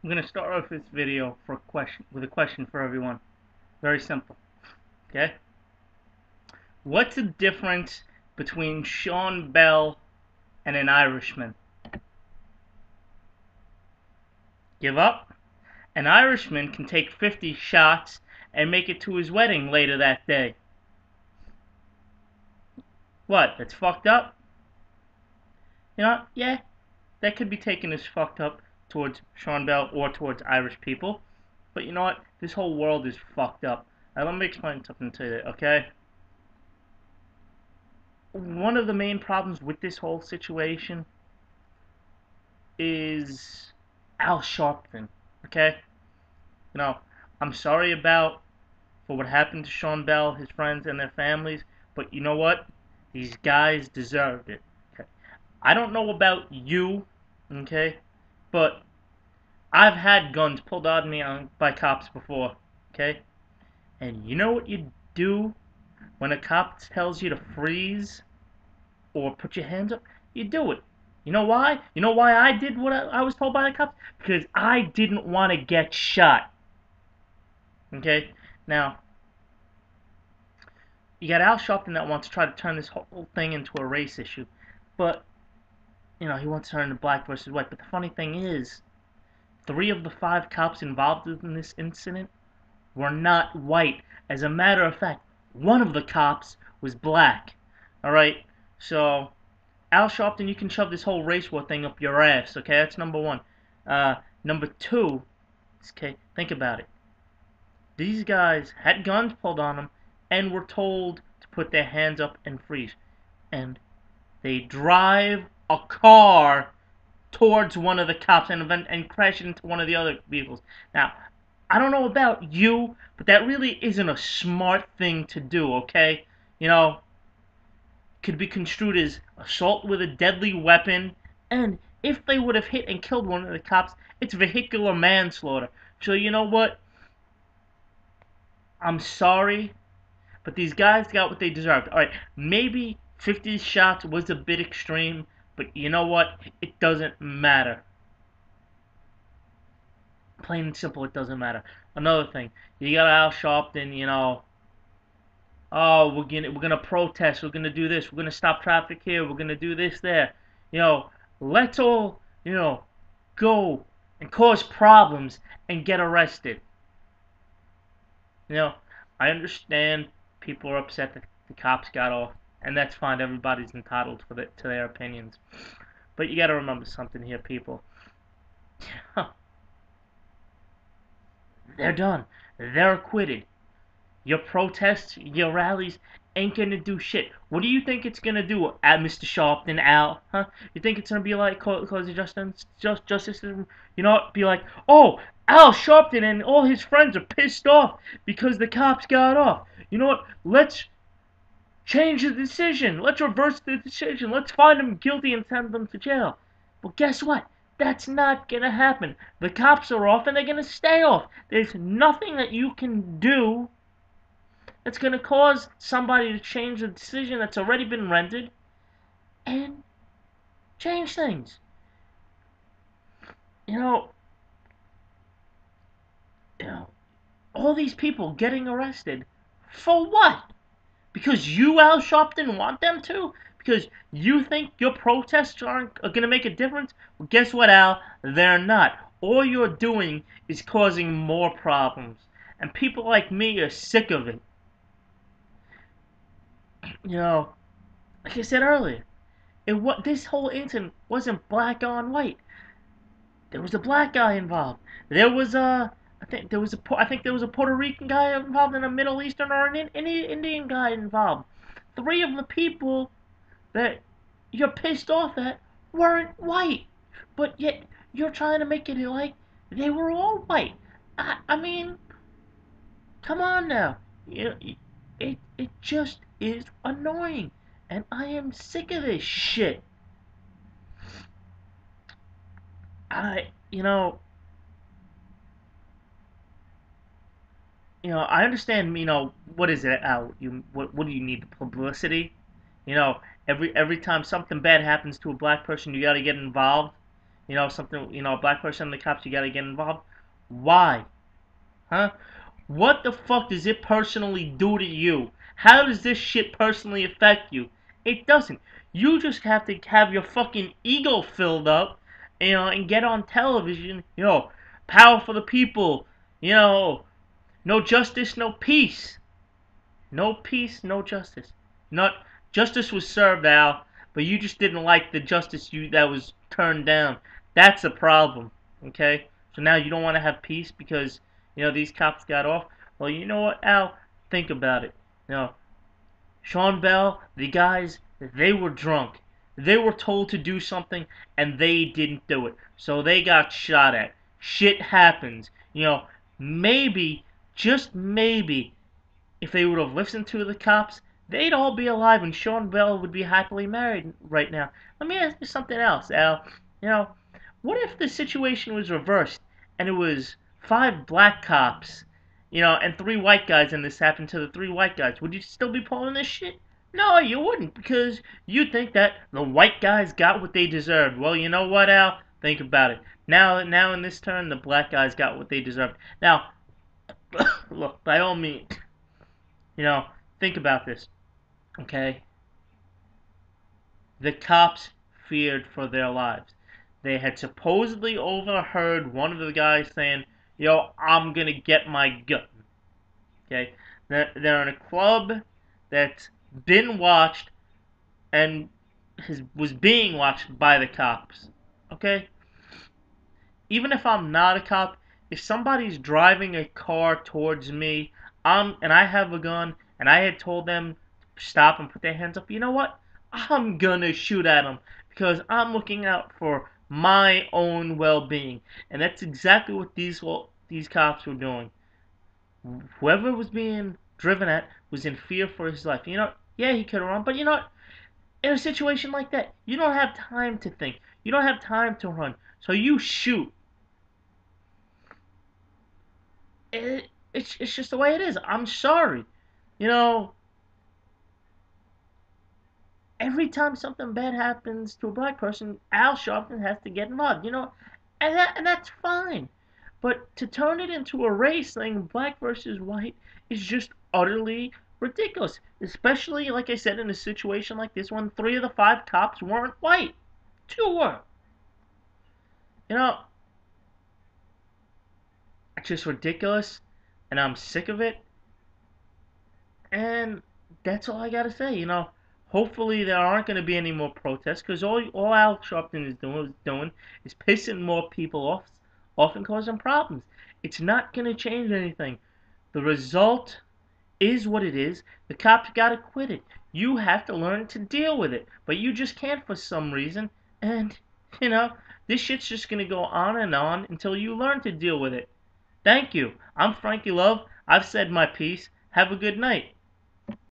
I'm gonna start off this video with a question for everyone. Very simple. Okay? What's the difference between Sean Bell and an Irishman? Give up? An Irishman can take 50 shots and make it to his wedding later that day. What? That's fucked up? Yeah, that could be taken as fucked up towards Sean Bell or towards Irish people. But you know what? This whole world is fucked up. Now let me explain something to you, okay? One of the main problems with this whole situation is Al Sharpton, okay? You know, I'm sorry for what happened to Sean Bell, his friends, and their families, but you know what? These guys deserved it. Okay? I don't know about you, okay? But I've had guns pulled on me by cops before, okay? And you know what you do when a cop tells you to freeze or put your hands up? You do it. You know why? You know why I did what I was told by the cops? Because I didn't want to get shot. Okay? Now, you got Al Sharpton that wants to try to turn this whole thing into a race issue. But, he wants to turn it into black versus white. But the funny thing is, 3 of the 5 cops involved in this incident were not white. As a matter of fact, one of the cops was black. Alright? So, Al Sharpton, you can shove this whole race war thing up your ass, okay? That's number 1. Number 2, okay, think about it. These guys had guns pulled on them and were told to put their hands up and freeze. And they drive a car towards one of the cops and crash into one of the other vehicles. Now, I don't know about you, but that really isn't a smart thing to do, okay? Could be construed as assault with a deadly weapon, and if they would have hit and killed one of the cops, it's vehicular manslaughter. So you know what? I'm sorry, but these guys got what they deserved. Alright, maybe 50 shots was a bit extreme, but you know what? It doesn't matter. Plain and simple, it doesn't matter. Another thing, you got Al Sharpton, oh, we're gonna protest, we're gonna do this, we're gonna stop traffic here, we're gonna do this there. Let's all, go and cause problems and get arrested. I understand people are upset that the cops got off, and that's fine. Everybody's entitled to their opinions. But you gotta remember something here, people. They're done. They're acquitted. Your protests, your rallies ain't gonna do shit. What do you think it's gonna do, Mr. Sharpton, Al? Huh? You think it's gonna be like cause the justice system? Be like, oh, Al Sharpton and all his friends are pissed off because the cops got off. You know what? Let's change the decision. Let's reverse the decision. Let's find them guilty and send them to jail. Well, guess what? That's not gonna happen. The cops are off and they're gonna stay off. There's nothing that you can do that's going to cause somebody to change the decision that's already been rendered and change things. You know, all these people getting arrested for what? Because you, Al Sharpton, want them to? Because you think your protests are going to make a difference? Well, guess what, Al? They're not. All you're doing is causing more problems. And people like me are sick of it. Like I said earlier, this whole incident wasn't black on white. There was a black guy involved. There was I think there was a Puerto Rican guy involved and a Middle Eastern or an Indian guy involved. 3 of the people that you're pissed off at weren't white, but yet you're trying to make it like they were all white. I mean, come on now. It just is annoying, and I am sick of this shit. I you know I understand. What is it? What do you need? Publicity? Every time something bad happens to a black person, you got to get involved. something, a black person and the cops, you gotta get involved. Why? Huh? What the fuck does it personally do to you? How does this shit personally affect you? It doesn't. You just have to have your fucking ego filled up, and get on television, power for the people, no justice, no peace. No peace, no justice. Not justice was served, Al, but you just didn't like the justice that was turned down. That's a problem. Okay? So now you don't want to have peace because these cops got off. Well, you know what, Al? Think about it. Sean Bell, the guys, they were drunk. They were told to do something and they didn't do it. So they got shot at. Shit happens. Maybe, just maybe, if they would have listened to the cops, they'd all be alive and Sean Bell would be happily married right now. Let me ask you something else, Al. What if the situation was reversed and it was 5 black cops, and 3 white guys, and this happened to the 3 white guys? Would you still be pulling this shit? No, you wouldn't, because you'd think that the white guys got what they deserved. Well, you know what, Al? Think about it. Now in this turn, the black guys got what they deserved. Now, look, by all means, think about this, okay? The cops feared for their lives. They had supposedly overheard one of the guys saying, "Yo, I'm gonna get my gun." Okay? They're in a club that's been watched and was being watched by the cops. Okay? Even if I'm not a cop, if somebody's driving a car towards me, and I have a gun, and I had told them to stop and put their hands up, you know what? I'm gonna shoot at them because I'm looking out for my own well-being, and that's exactly what these cops were doing. Whoever was being driven at was in fear for his life. Yeah, he could have run, but in a situation like that, you don't have time to think. You don't have time to run, so you shoot. It's just the way it is. I'm sorry. You know, every time something bad happens to a black person, Al Sharpton has to get involved. And that's fine. But to turn it into a race thing, black versus white, is just utterly ridiculous. Especially, like I said, in a situation like this one, 3 of the 5 cops weren't white. 2 were. You know, it's just ridiculous, and I'm sick of it. And that's all I gotta say. Hopefully there aren't going to be any more protests because all Al Sharpton is pissing more people off and causing problems. It's not going to change anything. The result is what it is. The cops got acquitted. You have to learn to deal with it, but you just can't for some reason. And this shit's just going to go on and on until you learn to deal with it. Thank you. I'm Frankie Love. I've said my piece. Have a good night.